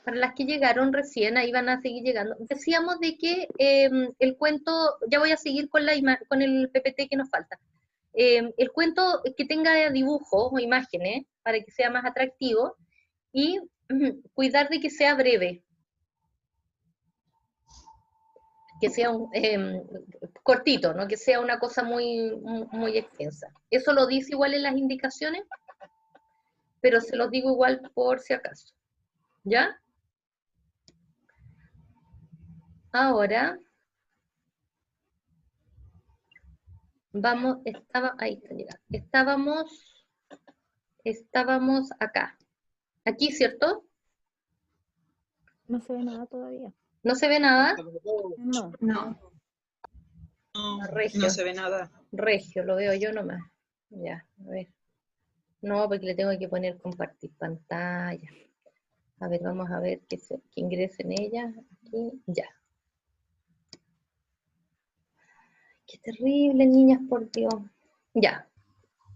para las que llegaron recién, ahí van a seguir llegando, decíamos de que el cuento, ya voy a seguir con, con el PPT que nos falta, el cuento que tenga dibujos o imágenes para que sea más atractivo y cuidar de que sea breve, que sea cortito, no que sea una cosa muy extensa. Eso lo dice igual en las indicaciones, pero se los digo igual por si acaso. ¿Ya? Ahora vamos, ahí está llegando. Estábamos acá. Aquí, ¿cierto? No se ve nada todavía. ¿No se ve nada? No. No. Regio. No se ve nada. Regio, lo veo yo nomás. Ya, a ver. No, porque le tengo que poner compartir pantalla. A ver, vamos a ver que ingrese en ella. Aquí, ya. Qué terrible, niñas, por Dios. Ya.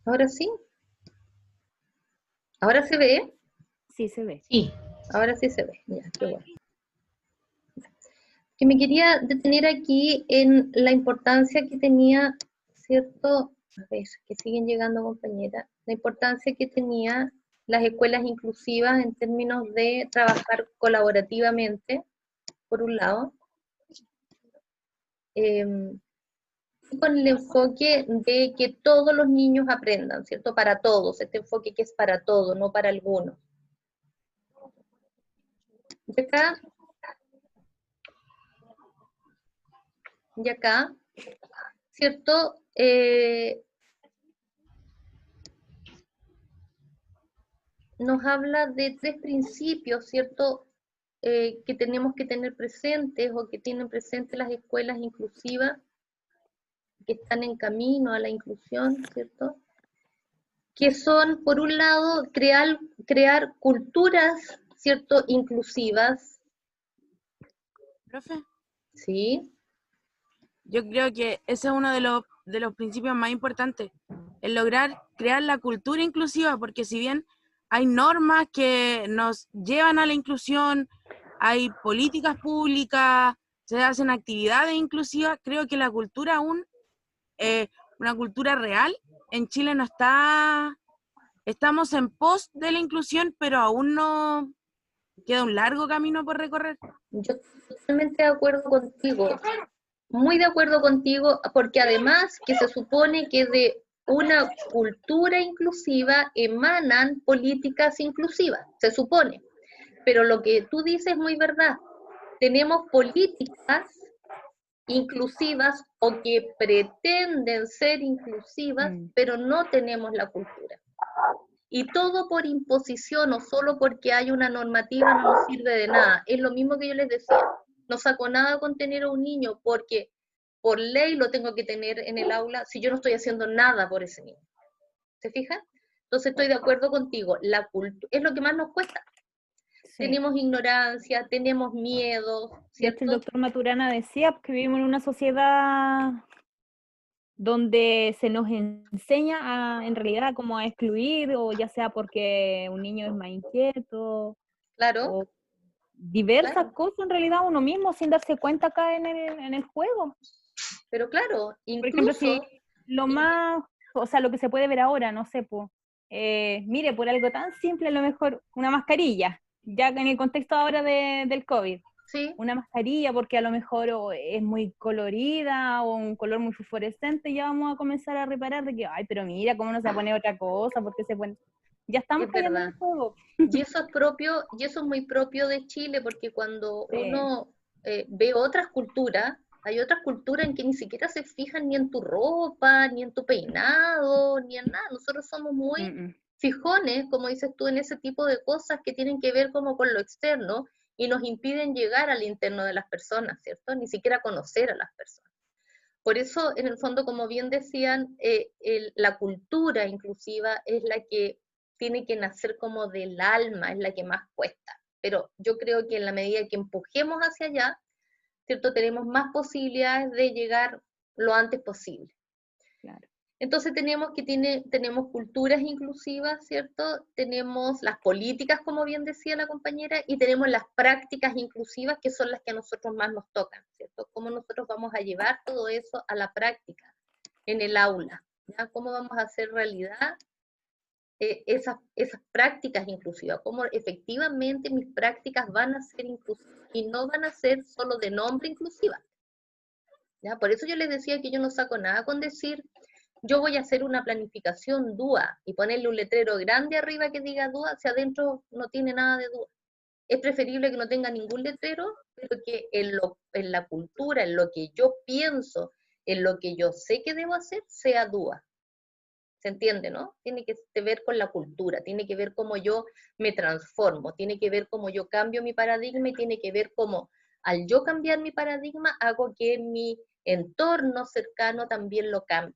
¿Ahora sí? ¿Ahora se ve? Sí, se ve. Sí. Ahora sí se ve. Ya, qué bueno. Que me quería detener aquí en la importancia que tenía, ¿cierto? A ver, que siguen llegando compañeras. La importancia que tenía las escuelas inclusivas en términos de trabajar colaborativamente, por un lado, con el enfoque de que todos los niños aprendan, ¿cierto? Para todos, este enfoque que es para todos, no para algunos. Y acá, ¿cierto? Nos habla de 3 principios, ¿cierto? Que tenemos que tener presentes o que tienen presentes las escuelas inclusivas que están en camino a la inclusión, ¿cierto? Que son, por un lado, crear culturas, ¿cierto? Inclusivas. Profe, Sí, yo creo que ese es uno de los principios más importantes, el lograr crear la cultura inclusiva, porque si bien hay normas que nos llevan a la inclusión, hay políticas públicas, se hacen actividades inclusivas, creo que la cultura aún, una cultura real, en Chile no está, estamos en pos de la inclusión, pero aún no, queda un largo camino por recorrer. yo estoy totalmente de acuerdo contigo, muy de acuerdo contigo, porque además que se supone que de una cultura inclusiva emanan políticas inclusivas, se supone. Pero lo que tú dices es muy verdad. Tenemos políticas inclusivas o que pretenden ser inclusivas, pero no tenemos la cultura. Y todo por imposición o solo porque hay una normativa no nos sirve de nada. Es lo mismo que yo les decía. No saco nada con tener a un niño porque por ley lo tengo que tener en el aula si yo no estoy haciendo nada por ese niño. ¿Se fijan? Entonces estoy de acuerdo contigo. La cultura es lo que más nos cuesta. Sí. Tenemos ignorancia, tenemos miedo, ¿cierto? El doctor Maturana decía que vivimos en una sociedad donde se nos enseña en realidad como a excluir, o ya sea porque un niño es más inquieto, claro, o diversas claro. cosas en realidad uno mismo sin darse cuenta acá en el juego. Pero claro, incluso... Por ejemplo, si lo más, o sea, lo que se puede ver ahora, no sé, pues, mire, por algo tan simple, a lo mejor una mascarilla, ya en el contexto ahora del COVID. Sí. Una mascarilla porque a lo mejor es muy colorida o un color muy fluorescente, ya vamos a comenzar a reparar de que, ay, pero mira, cómo no se pone otra cosa, porque se pone... Ya estamos cayendo en el juego. Y eso es propio, y eso es muy propio de Chile, porque cuando uno ve otras culturas, hay otras culturas en que ni siquiera se fijan ni en tu ropa, ni en tu peinado, ni en nada. Nosotros somos muy fijones, como dices tú, en ese tipo de cosas que tienen que ver como con lo externo, y nos impiden llegar al interno de las personas, ¿cierto? Ni siquiera conocer a las personas. Por eso, en el fondo, como bien decían, la cultura inclusiva es la que tiene que nacer como del alma, es la que más cuesta. Pero yo creo que en la medida que empujemos hacia allá, ¿cierto? Tenemos más posibilidades de llegar lo antes posible. Claro. Entonces tenemos culturas inclusivas, ¿cierto? Tenemos las políticas, como bien decía la compañera, y tenemos las prácticas inclusivas, que son las que a nosotros más nos tocan, ¿cierto? Cómo nosotros vamos a llevar todo eso a la práctica, en el aula, ¿ya? Cómo vamos a hacer realidad esas prácticas inclusivas, cómo efectivamente mis prácticas van a ser inclusivas, y no van a ser solo de nombre inclusivas, ¿ya? Por eso yo les decía que yo no saco nada con decir yo voy a hacer una planificación DUA y ponerle un letrero grande arriba que diga DUA, si adentro no tiene nada de DUA. Es preferible que no tenga ningún letrero, pero que en la cultura, en lo que yo pienso, en lo que yo sé que debo hacer, sea DUA. ¿Se entiende, no? Tiene que ver con la cultura, tiene que ver cómo yo me transformo, tiene que ver cómo yo cambio mi paradigma, y tiene que ver cómo al yo cambiar mi paradigma hago que mi entorno cercano también lo cambie.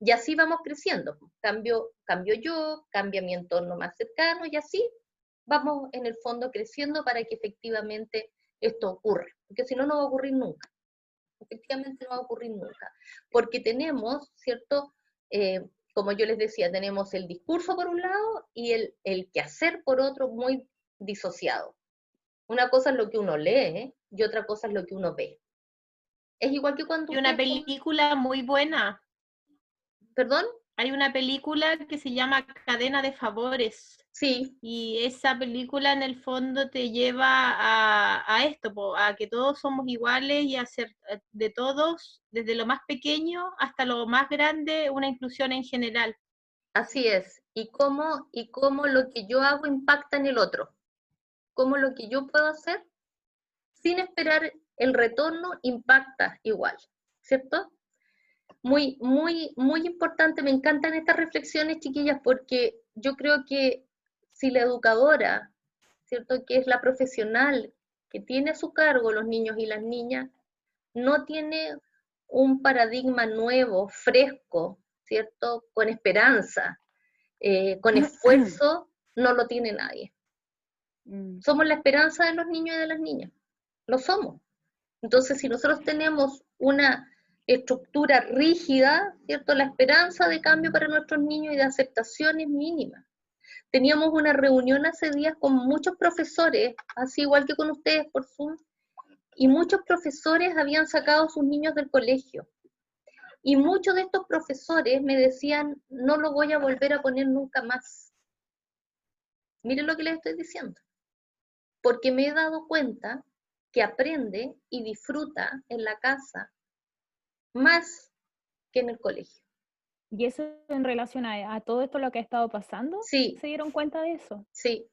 Y así vamos creciendo. Cambio yo, cambia mi entorno más cercano, y así vamos en el fondo creciendo para que efectivamente esto ocurra. Porque si no, no va a ocurrir nunca. Efectivamente no va a ocurrir nunca. Porque tenemos, ¿cierto? Como yo les decía, tenemos el discurso por un lado y el quehacer por otro, muy disociado. Una cosa es lo que uno lee, y otra cosa es lo que uno ve. Es igual que cuando Hay una usted... película muy buena. ¿Perdón? Hay una película que se llama Cadena de Favores. Sí. Y esa película en el fondo te lleva a esto, a que todos somos iguales y a hacer de todos, desde lo más pequeño hasta lo más grande, una inclusión en general. Así es. Y cómo lo que yo hago impacta en el otro. Cómo lo que yo puedo hacer, sin esperar el retorno, impacta igual. ¿Cierto? Muy, muy, muy importante. Me encantan estas reflexiones, chiquillas, porque yo creo que si la educadora, ¿cierto?, que es la profesional que tiene a su cargo los niños y las niñas, no tiene un paradigma nuevo, fresco, ¿cierto?, con esperanza, con esfuerzo, no lo tiene nadie. Somos la esperanza de los niños y de las niñas, lo somos. Entonces, si nosotros tenemos una estructura rígida, ¿cierto?, la esperanza de cambio para nuestros niños y de aceptación es mínima. Teníamos una reunión hace días con muchos profesores, así igual que con ustedes por Zoom, y muchos profesores habían sacado a sus niños del colegio. Y muchos de estos profesores me decían, no lo voy a volver a poner nunca más. Miren lo que les estoy diciendo. Porque me he dado cuenta que aprende y disfruta en la casa más que en el colegio. ¿Y eso en relación a todo esto lo que ha estado pasando? Sí. ¿Se dieron cuenta de eso? Sí.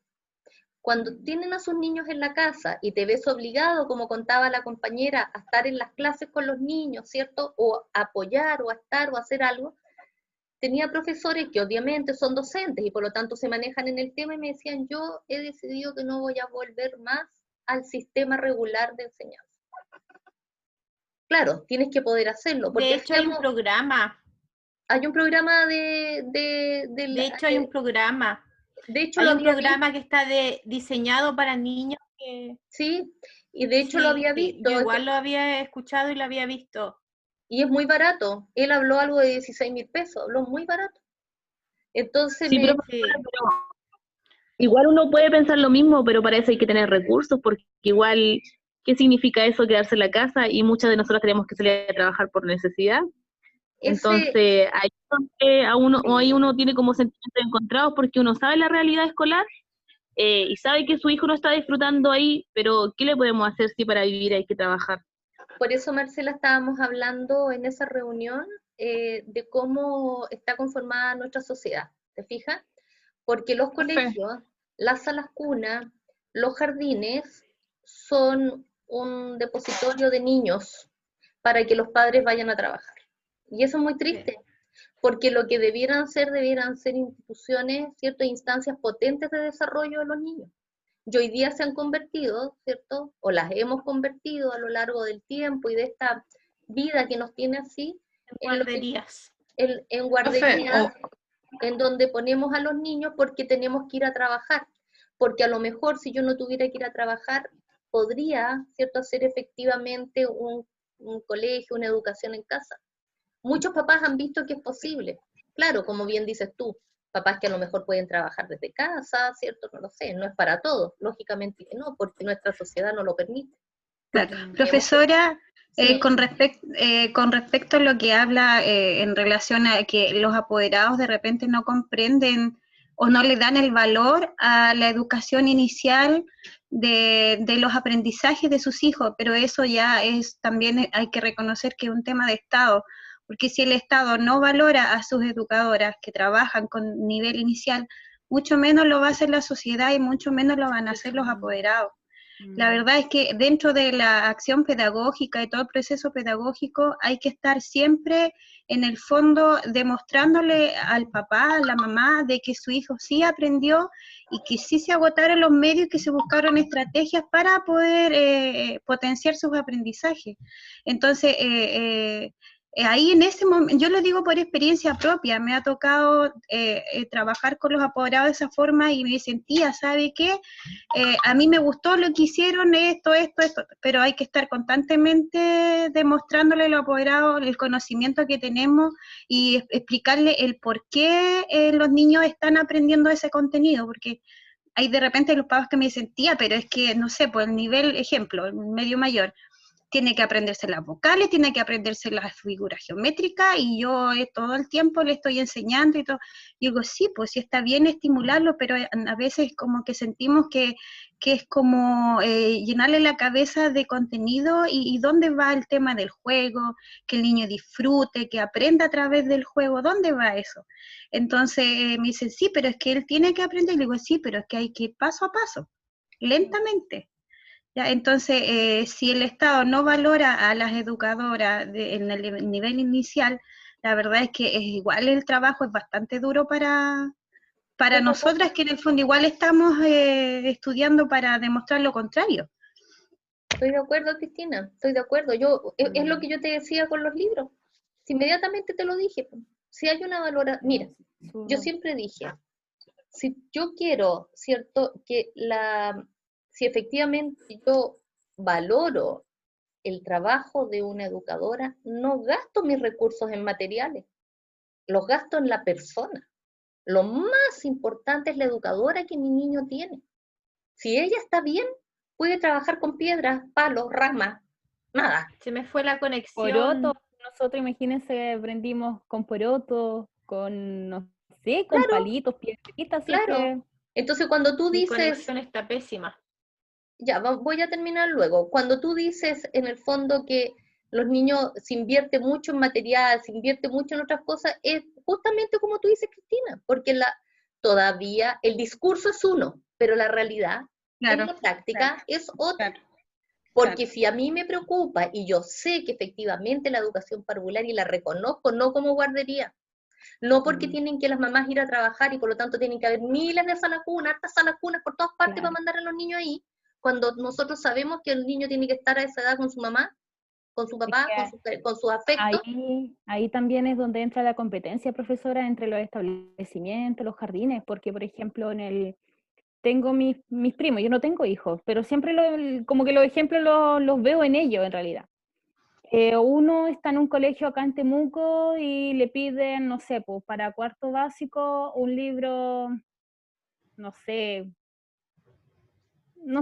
Cuando tienen a sus niños en la casa y te ves obligado, como contaba la compañera, a estar en las clases con los niños, ¿cierto? O a apoyar, o a estar, o a hacer algo. Tenía profesores que obviamente son docentes y por lo tanto se manejan en el tema, y me decían, yo he decidido que no voy a volver más al sistema regular de enseñanza. Claro, tienes que poder hacerlo. Porque de hecho, hay un programa. Hay un programa de hecho, hay un programa. De hecho, hay un programa que está diseñado para niños que... Sí, y de hecho lo había visto. Yo igual lo había escuchado y lo había visto. Y es muy barato. Él habló algo de 16.000 pesos, habló muy barato. Entonces, sí, pero igual uno puede pensar lo mismo, pero para eso hay que tener recursos, porque igual, ¿qué significa eso, quedarse en la casa? Y muchas de nosotros tenemos que salir a trabajar por necesidad. Entonces, ahí uno tiene como sentimientos encontrados, porque uno sabe la realidad escolar y sabe que su hijo no está disfrutando ahí, pero ¿qué le podemos hacer si para vivir hay que trabajar? Por eso, Marcela, estábamos hablando en esa reunión de cómo está conformada nuestra sociedad, ¿te fijas? Porque los colegios, las salas cunas, los jardines son un depositorio de niños para que los padres vayan a trabajar. Y eso es muy triste, porque lo que debieran ser instituciones, ¿cierto?, instancias potentes de desarrollo de los niños. Y hoy día se han convertido, ¿cierto?, o las hemos convertido a lo largo del tiempo y de esta vida que nos tiene así, en guarderías. En guarderías, en donde ponemos a los niños porque tenemos que ir a trabajar. Porque a lo mejor si yo no tuviera que ir a trabajar, podría, ¿cierto?, hacer efectivamente un colegio, una educación en casa. Muchos papás han visto que es posible. Claro, como bien dices tú, papás que a lo mejor pueden trabajar desde casa, ¿cierto? No lo sé, no es para todos, lógicamente que no, porque nuestra sociedad no lo permite. Claro. Profesora, Sí. con respecto a lo que habla en relación a que los apoderados de repente no comprenden o no le dan el valor a la educación inicial de los aprendizajes de sus hijos, pero eso ya es también hay que reconocer que es un tema de Estado, porque si el Estado no valora a sus educadoras que trabajan con nivel inicial, mucho menos lo va a hacer la sociedad y mucho menos lo van a hacer los apoderados. La verdad es que dentro de la acción pedagógica y todo el proceso pedagógico hay que estar siempre en el fondo demostrándole al papá, a la mamá, de que su hijo sí aprendió y que sí se agotaron los medios y que se buscaron estrategias para poder potenciar sus aprendizajes. Entonces, ahí en ese momento, yo lo digo por experiencia propia, me ha tocado trabajar con los apoderados de esa forma y me sentía, ¿sabe qué? A mí me gustó lo que hicieron, esto, pero hay que estar constantemente demostrándole a los apoderados el conocimiento que tenemos y explicarle el por qué los niños están aprendiendo ese contenido, porque hay de repente los papás que me dicen, tía, pero es que, no sé, por el nivel, ejemplo, el medio mayor, tiene que aprenderse las vocales, tiene que aprenderse las figuras geométricas, y yo todo el tiempo le estoy enseñando y todo. Y digo, sí, pues sí está bien estimularlo, pero a veces como que sentimos que es como llenarle la cabeza de contenido, y dónde va el tema del juego, que el niño disfrute, que aprenda a través del juego, ¿dónde va eso? Entonces me dicen, sí, pero es que él tiene que aprender, y le digo, sí, pero es que hay que ir paso a paso, lentamente. Ya, entonces, si el Estado no valora a las educadoras en el nivel inicial, la verdad es que es igual el trabajo es bastante duro para nosotras, que en el fondo igual estamos estudiando para demostrar lo contrario. Estoy de acuerdo, Cristina, estoy de acuerdo. Es lo que yo te decía con los libros. Si inmediatamente te lo dije. Si hay una valoración, mira, yo siempre dije, si yo quiero, ¿cierto? Si efectivamente yo valoro el trabajo de una educadora, no gasto mis recursos en materiales, los gasto en la persona. Lo más importante es la educadora que mi niño tiene. Si ella está bien, puede trabajar con piedras, palos, ramas, nada. Se me fue la conexión. Poroto, nosotros imagínense, aprendimos con poroto, con, no sé, con palitos, piedritas. Claro. Entonces cuando tú Mi dices... conexión está pésima. Ya, voy a terminar luego. Cuando tú dices, en el fondo, que los niños se invierte mucho en material, se invierte mucho en otras cosas, es justamente como tú dices, Cristina, porque todavía el discurso es uno, pero la realidad en la práctica es otra. Porque si a mí me preocupa, y yo sé que efectivamente la educación parvular, y la reconozco, no como guardería, no porque tienen que las mamás ir a trabajar y por lo tanto tienen que haber miles de salas cunas, hartas salas cunas por todas partes para mandar a los niños ahí, cuando nosotros sabemos que el niño tiene que estar a esa edad con su mamá, con su papá, con sus afectos. Ahí también es donde entra la competencia, profesora, entre los establecimientos, los jardines, porque, por ejemplo, tengo mis primos, yo no tengo hijos, pero siempre como que los ejemplos los veo en ellos, en realidad. Uno está en un colegio acá en Temuco y le piden, no sé, pues para cuarto básico un libro, no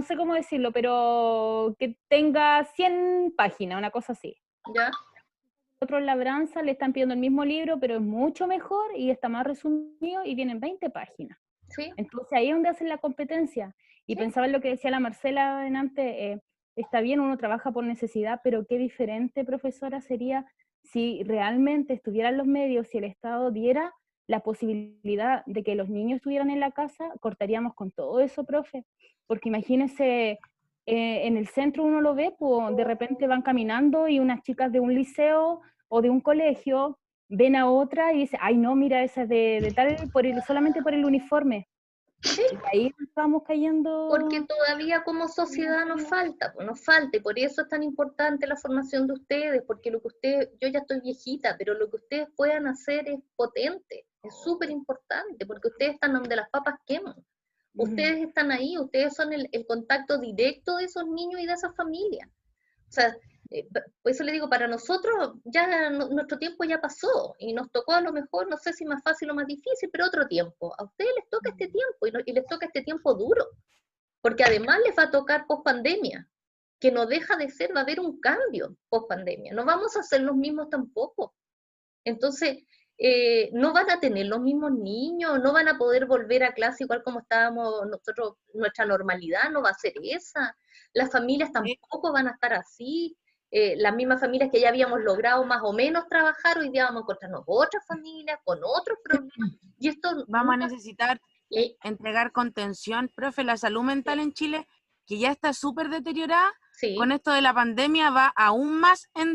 sé cómo decirlo, pero que tenga 100 páginas, una cosa así. ¿Ya? Otros labranza le están pidiendo el mismo libro, pero es mucho mejor y está más resumido y vienen 20 páginas. ¿Sí? Entonces ahí es donde hacen la competencia. Y pensaba en lo que decía la Marcela antes, está bien, uno trabaja por necesidad, pero qué diferente, profesora, sería si realmente estuvieran los medios, si el Estado diera la posibilidad de que los niños estuvieran en la casa, cortaríamos con todo eso, profe. Porque imagínense, en el centro uno lo ve, pues de repente van caminando y unas chicas de un liceo o de un colegio ven a otra y dicen, ay no, mira, esa es de tal, solamente por el uniforme. ¿Sí? Y ahí estamos cayendo. Porque todavía como sociedad nos falta, y por eso es tan importante la formación de ustedes, porque yo ya estoy viejita, pero lo que ustedes puedan hacer es potente, es súper importante, porque ustedes están donde las papas queman. Ustedes están ahí, ustedes son el contacto directo de esos niños y de esas familias. O sea, Por eso le digo, para nosotros ya nuestro tiempo ya pasó y nos tocó a lo mejor, no sé si más fácil o más difícil, pero otro tiempo. A ustedes les toca este tiempo y les toca este tiempo duro, porque además les va a tocar post-pandemia, que no deja de ser, va a haber un cambio post-pandemia. No vamos a ser los mismos tampoco. Entonces, no van a tener los mismos niños, no van a poder volver a clase igual como estábamos nosotros, nuestra normalidad no va a ser esa. Las familias tampoco van a estar así. Las mismas familias que ya habíamos logrado más o menos trabajar, hoy día vamos a encontrarnos otras familias con otros problemas. Y esto vamos a necesitar entregar contención. Profe, la salud mental en Chile, que ya está súper deteriorada, sí, con esto de la pandemia va aún más en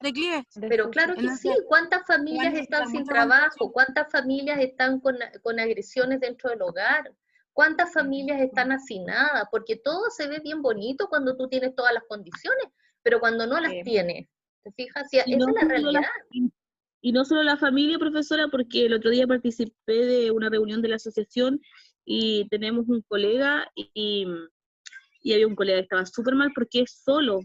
declive. pero claro que sí. ¿Cuántas familias están sin trabajo? ¿Cuántas familias están con agresiones dentro del hogar? ¿Cuántas familias están hacinadas? Porque todo se ve bien bonito cuando tú tienes todas las condiciones, pero cuando no las tienes, ¿te fijas? Sí, esa es la realidad. Y no solo la familia, profesora, porque el otro día participé de una reunión de la asociación y tenemos un colega y había un colega que estaba súper mal porque es solo,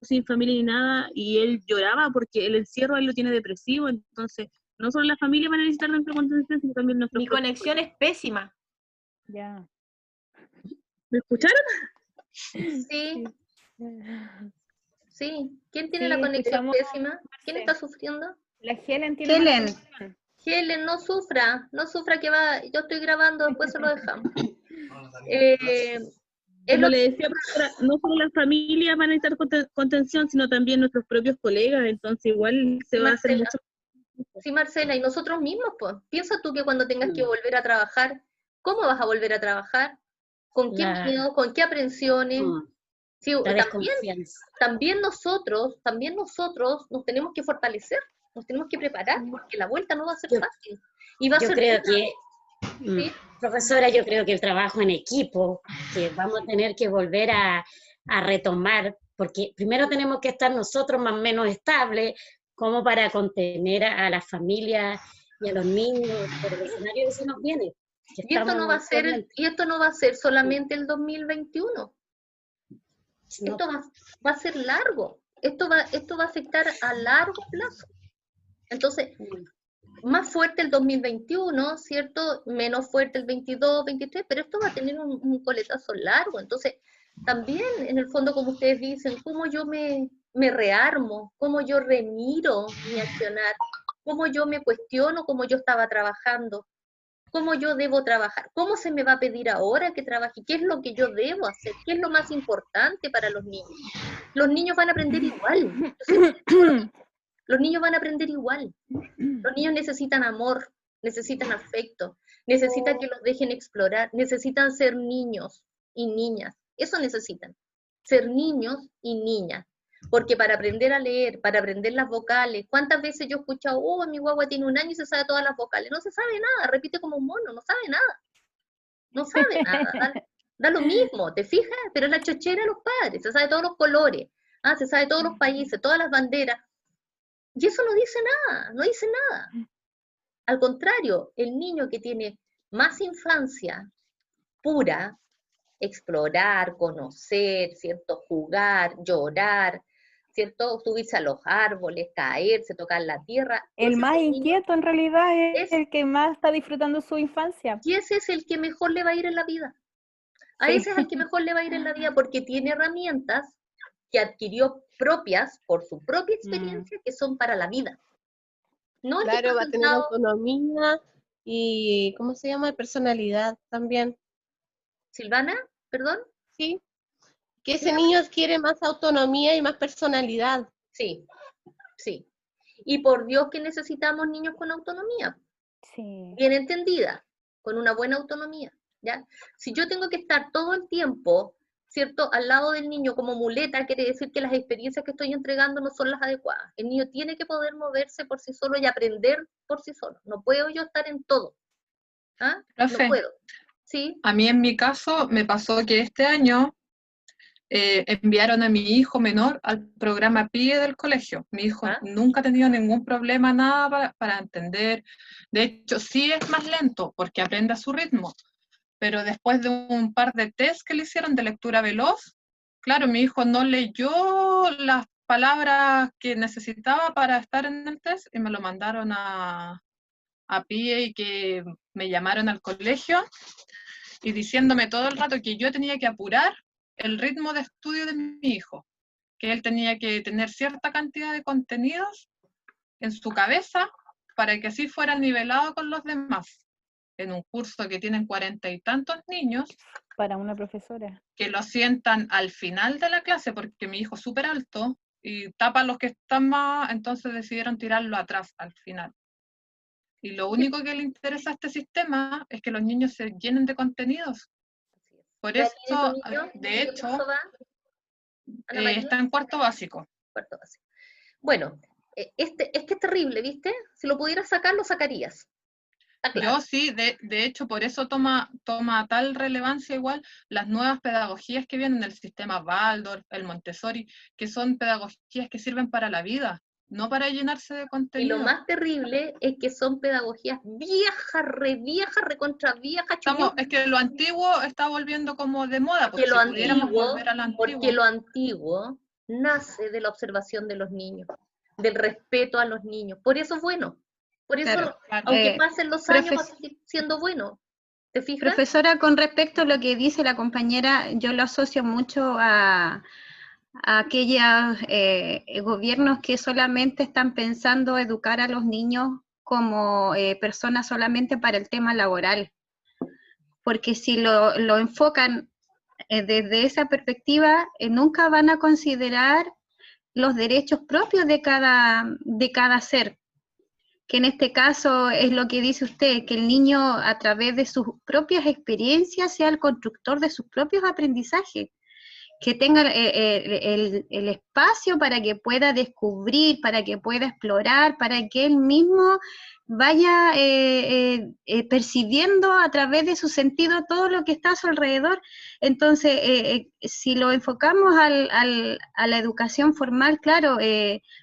sin familia ni nada, y él lloraba porque el encierro él lo tiene depresivo, entonces no solo la familia va a necesitar nuestra contención, sino también nuestros. Mi conexión es pésima. Ya. ¿Me escucharon? Sí. Sí. ¿Quién tiene la conexión pésima? ¿Quién está sufriendo? La Helen tiene conexión. Helen, no sufra que va, yo estoy grabando, después se lo dejamos. Como le decía, profesora, no solo las familias van a necesitar contención, sino también nuestros propios colegas, entonces igual se va a hacer mucho. Sí, Marcela, y nosotros mismos, pues, piensa tú que cuando tengas que volver a trabajar, ¿cómo vas a volver a trabajar? ¿Con qué miedo? ¿Con qué aprensiones? Sí, también nosotros nos tenemos que fortalecer, nos tenemos que preparar, porque la vuelta no va a ser fácil. Y va a ser creo que, profesora, yo creo que el trabajo en equipo, que vamos a tener que volver a retomar, porque primero tenemos que estar nosotros más o menos estables, como para contener a las familias y a los niños por el escenario que se nos viene. Y esto no va a ser solamente el 2021. Esto va a ser largo. Esto va a afectar a largo plazo. Entonces, más fuerte el 2021, ¿cierto? Menos fuerte el 22, 23, pero esto va a tener un coletazo largo. Entonces, también, en el fondo, como ustedes dicen, cómo yo me rearmo, cómo yo remiro mi accionar, cómo yo me cuestiono cómo yo estaba trabajando, cómo yo debo trabajar, cómo se me va a pedir ahora que trabaje, qué es lo que yo debo hacer, qué es lo más importante para los niños. Los niños van a aprender igual. Los niños van a aprender igual. Los niños necesitan amor, necesitan afecto, necesitan que los dejen explorar, necesitan ser niños y niñas. Eso necesitan, ser niños y niñas. Porque para aprender a leer, para aprender las vocales, ¿cuántas veces yo he escuchado, oh, mi guagua tiene 1 año y se sabe todas las vocales? No se sabe nada, repite como un mono, no sabe nada. No sabe nada, da lo mismo, ¿te fijas? Pero es la chochera de los padres, se sabe todos los colores, se sabe todos los países, todas las banderas. Y eso no dice nada, no dice nada. Al contrario, el niño que tiene más infancia pura, explorar, conocer, ¿cierto? Jugar, llorar, ¿cierto? Subirse a los árboles, caerse, tocar la tierra. El más inquieto en realidad es el que más está disfrutando su infancia. Y ese es el que mejor le va a ir en la vida. A ese es el que mejor le va a ir en la vida porque tiene herramientas que adquirió propias por su propia experiencia que son para la vida. No claro, va a tener autonomía y, ¿cómo se llama? Personalidad también. ¿Silvana? ¿Perdón? Sí, que ese niño adquiere más autonomía y más personalidad. Sí, sí. Y por Dios que necesitamos niños con autonomía. Sí. Bien entendida, con una buena autonomía, ¿ya? Si yo tengo que estar todo el tiempo, ¿cierto?, al lado del niño como muleta, quiere decir que las experiencias que estoy entregando no son las adecuadas. El niño tiene que poder moverse por sí solo y aprender por sí solo. No puedo yo estar en todo. No puedo. ¿Sí? A mí en mi caso me pasó que este año enviaron a mi hijo menor al programa PIE del colegio. Mi hijo nunca ha tenido ningún problema, nada para entender. De hecho, sí es más lento porque aprende a su ritmo. Pero después de un par de test que le hicieron de lectura veloz, claro, mi hijo no leyó las palabras que necesitaba para estar en el test y me lo mandaron a PIE y que me llamaron al colegio y diciéndome todo el rato que yo tenía que apurar el ritmo de estudio de mi hijo, que él tenía que tener cierta cantidad de contenidos en su cabeza para que así fuera nivelado con los demás. En un curso que tienen 40 y tantos niños, Para una profesora. que lo sientan al final de la clase, porque mi hijo es súper alto y tapa a los que están más, entonces decidieron tirarlo atrás al final. Y lo único que le interesa a este sistema es que los niños se llenen de contenidos. Por ¿Ya eso, tiene tu niño? de ¿En qué hecho, curso va, Ana María? está en cuarto básico. Cuarto básico. Bueno, es que es terrible, ¿viste? Si lo pudieras sacar, lo sacarías. Está claro. Yo sí, de hecho, por eso toma tal relevancia igual las nuevas pedagogías que vienen del sistema Waldorf, el Montessori, que son pedagogías que sirven para la vida, no para llenarse de Y contenido. lo más terrible es que son pedagogías viejas, recontra viejas. Es que lo antiguo está volviendo como de moda, porque Porque si pudiéramos volver a lo antiguo. lo antiguo nace de la observación de los niños, del respeto a los niños. Por eso es bueno. Por eso, Claro. aunque pasen los años, va a seguir siendo bueno. ¿Te fijas? Profesora, con respecto a lo que dice la compañera, yo lo asocio mucho a aquellos gobiernos que solamente están pensando educar a los niños como personas solamente para el tema laboral. Porque si lo enfocan desde esa perspectiva, nunca van a considerar los derechos propios de cada ser, que en este caso es lo que dice usted, que el niño a través de sus propias experiencias sea el constructor de sus propios aprendizajes, que tenga el espacio para que pueda descubrir, para que pueda explorar, para que él mismo vaya percibiendo a través de su sentido todo lo que está a su alrededor. Entonces, si lo enfocamos a la educación formal, claro,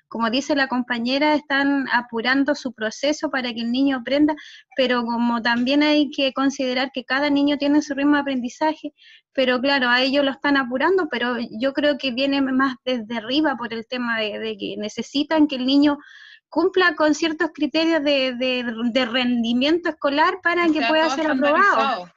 como dice la compañera, están apurando su proceso para que el niño aprenda, pero como también hay que considerar que cada niño tiene su ritmo de aprendizaje, pero claro, a ellos lo están apurando, pero yo creo que viene más desde arriba por el tema de que necesitan que el niño cumpla con ciertos criterios de rendimiento escolar para que pueda ser aprobado.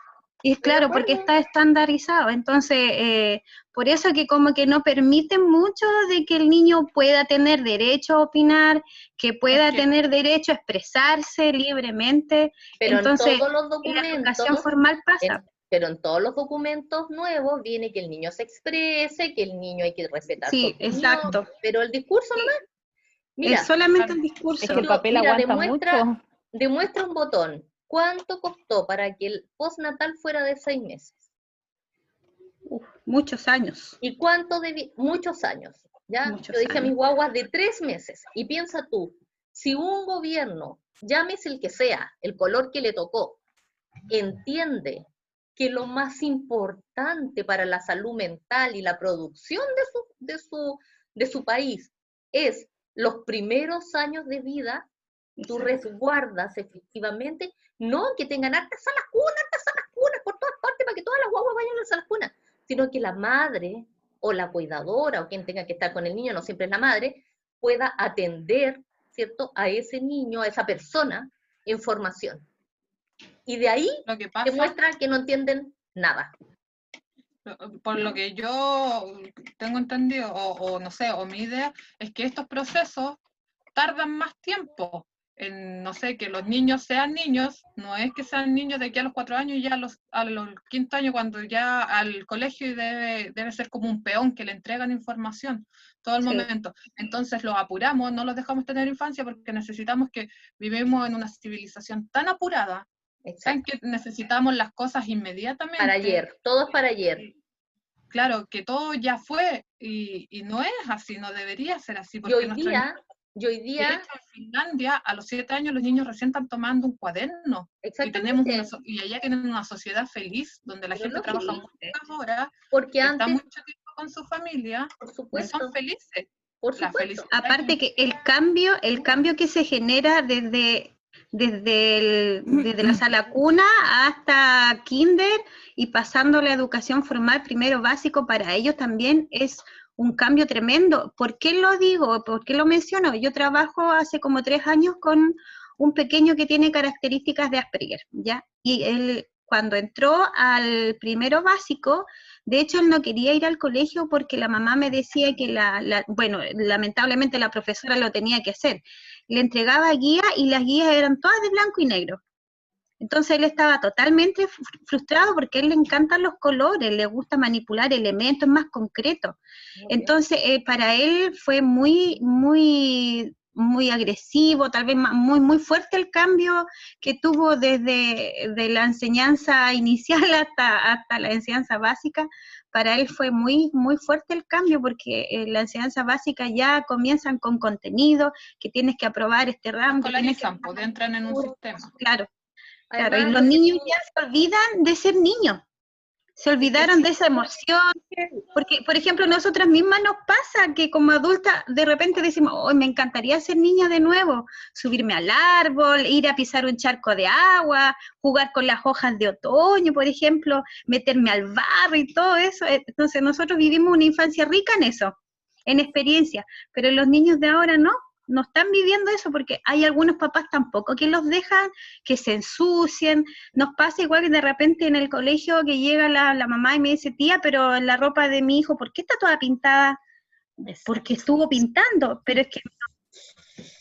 Y es claro, porque está estandarizado, entonces, por eso que como que no permiten mucho de que el niño pueda tener derecho a opinar, que pueda tener derecho a expresarse libremente, Pero entonces, en todos los documentos, en la educación formal pasa. Pero en todos los documentos nuevos viene que el niño se exprese, que el niño hay que respetar su Sí, opinión, exacto. pero el discurso nomás, mira, Es solamente el discurso. Es que el papel aguanta mucho. Demuestra un botón. ¿Cuánto costó para que el postnatal fuera de 6 meses? Muchos años. ¿Y cuánto de muchos años? ¿Ya? Muchos Yo dije a años. mis guaguas de 3 meses. Y piensa tú, si un gobierno, llámese el que sea, el color que le tocó, entiende que lo más importante para la salud mental y la producción de su país es los primeros años de vida, tú resguardas efectivamente, no que tengan hartas salas cunas por todas partes para que todas las guaguas vayan a las salas cunas, sino que la madre o la cuidadora o quien tenga que estar con el niño, no siempre es la madre, pueda atender, ¿cierto?, a ese niño, a esa persona en formación. Y de ahí demuestra que no entienden nada. Por lo que yo tengo entendido, o no sé, o mi idea, es que estos procesos tardan más tiempo. No sé, que los niños sean niños, no es que sean niños de aquí a los 4 años y ya a los 5 años cuando ya al colegio y debe ser como un peón que le entregan información todo el momento. Entonces los apuramos, no los dejamos tener infancia porque necesitamos que vivimos en una civilización tan apurada, en que necesitamos las cosas inmediatamente. Para ayer, todo es para ayer. Claro, que todo ya fue y no es así, no debería ser así. Porque hoy día... De hecho, en Finlandia, a los 7 años los niños recién están tomando un cuaderno. Y allá tienen una sociedad feliz, donde la gente trabaja muchas horas, está mucho tiempo con su familia, y son felices. Por supuesto. Aparte que el cambio que se genera desde desde la sala cuna hasta kinder y pasando a la educación formal, primero básico, para ellos también es un cambio tremendo. ¿Por qué lo digo? ¿Por qué lo menciono? Yo trabajo hace como 3 años con un pequeño que tiene características de Asperger, ¿ya? Y él, cuando entró al primero básico, de hecho él no quería ir al colegio porque la mamá me decía que bueno, lamentablemente la profesora lo tenía que hacer. Le entregaba guías y las guías eran todas de blanco y negro. Entonces él estaba totalmente frustrado porque a él le encantan los colores, le gusta manipular elementos más concretos. Entonces para él fue muy agresivo, tal vez muy fuerte el cambio que tuvo desde la enseñanza inicial hasta la enseñanza básica. Para él fue muy fuerte el cambio porque en la enseñanza básica ya comienzan con contenido, que tienes que aprobar este ramo. Pues entran en un sistema. Claro. Además, Claro, y los niños ya se olvidan de ser niños, se olvidaron de esa emoción, porque, por ejemplo, nosotras mismas nos pasa que como adultas de repente decimos, oh, me encantaría ser niña de nuevo, subirme al árbol, ir a pisar un charco de agua, jugar con las hojas de otoño, por ejemplo, meterme al barro y todo eso. Entonces nosotros vivimos una infancia rica en eso, en experiencia, pero los niños de ahora no están viviendo eso porque hay algunos papás tampoco que los dejan que se ensucien. Nos pasa igual que de repente en el colegio que llega la mamá y me dice, tía, pero la ropa de mi hijo, ¿por qué está toda pintada? Porque estuvo pintando, pero es que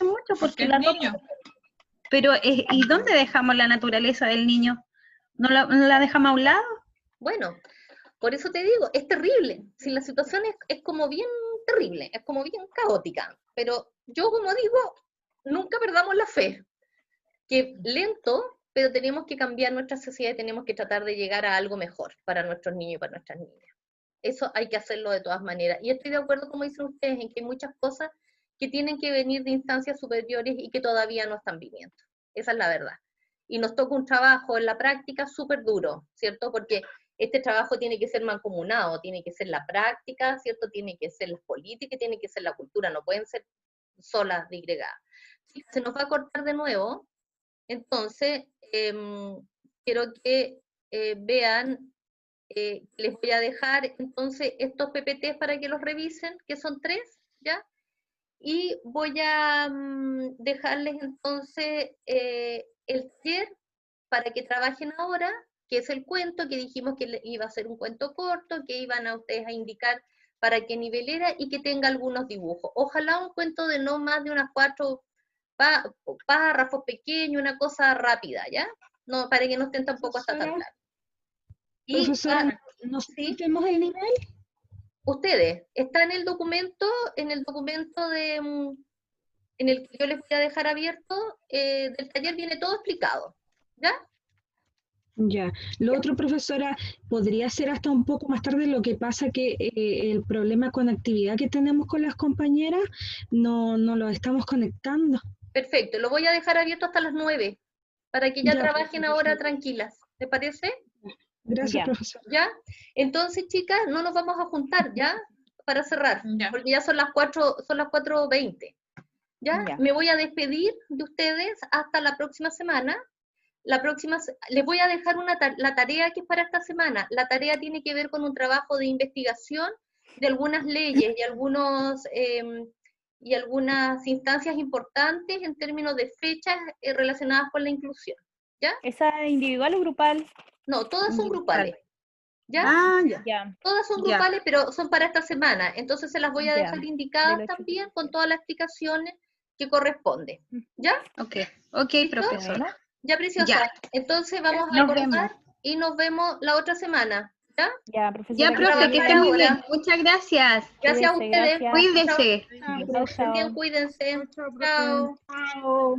no mucho porque la ropa... Pero, ¿y dónde dejamos la naturaleza del niño? ¿No la dejamos a un lado? Bueno, por eso te digo, es terrible. Si la situación es como bien terrible, es como bien caótica, pero yo como digo, nunca perdamos la fe, que lento, pero tenemos que cambiar nuestra sociedad y tenemos que tratar de llegar a algo mejor para nuestros niños y para nuestras niñas. Eso hay que hacerlo de todas maneras. Y estoy de acuerdo, como dicen ustedes, en que hay muchas cosas que tienen que venir de instancias superiores y que todavía no están viniendo. Esa es la verdad. Y nos toca un trabajo en la práctica súper duro, ¿cierto? Porque este trabajo tiene que ser mancomunado, tiene que ser la práctica, ¿cierto? Tiene que ser las políticas, tiene que ser la cultura, no pueden ser solas, disgregadas. Si se nos va a cortar de nuevo, entonces quiero que vean, les voy a dejar entonces estos PPTs para que los revisen, que son 3, ¿ya? Y voy a dejarles entonces el taller para que trabajen ahora, que es el cuento, que dijimos que iba a ser un cuento corto, que iban a ustedes a indicar para qué nivel era y que tenga algunos dibujos. Ojalá un cuento de no más de unas 4 párrafos pequeños, una cosa rápida, ¿ya? No, para que no estén tampoco hasta tan claro. Profesora, ¿nos vemos el nivel? Ustedes, está en el documento en el que yo les voy a dejar abierto, del taller viene todo explicado, ¿ya? Ya. Lo otro, profesora, podría ser hasta un poco más tarde. Lo que pasa que el problema con actividad que tenemos con las compañeras no lo estamos conectando. Perfecto, lo voy a dejar abierto hasta las 9, para que ya trabajen ahora tranquilas. ¿Te parece? Gracias, profesora. ¿Ya? Entonces, chicas, no nos vamos a juntar, ¿ya? Para cerrar, porque ya son las 4:20. ¿Ya? Me voy a despedir de ustedes hasta la próxima semana. Les voy a dejar la tarea que es para esta semana. La tarea tiene que ver con un trabajo de investigación de algunas leyes y algunas instancias importantes en términos de fechas relacionadas con la inclusión. ¿Ya? ¿Esa es individual o grupal? No, todas son grupales. ¿Ya? Ya. Todas son grupales, pero son para esta semana. Entonces se las voy a dejar indicadas también con todas las explicaciones que corresponden. ¿Ya? Ok, profesora. Ya, preciosa. Ya. Entonces vamos a cortar y nos vemos la otra semana. ¿Ya? Ya, profesora. Ya, profe, que estén muy bien. Muchas gracias. Gracias a ustedes. Gracias. Cuídense. Chao. Cuídense. Chao. Chao.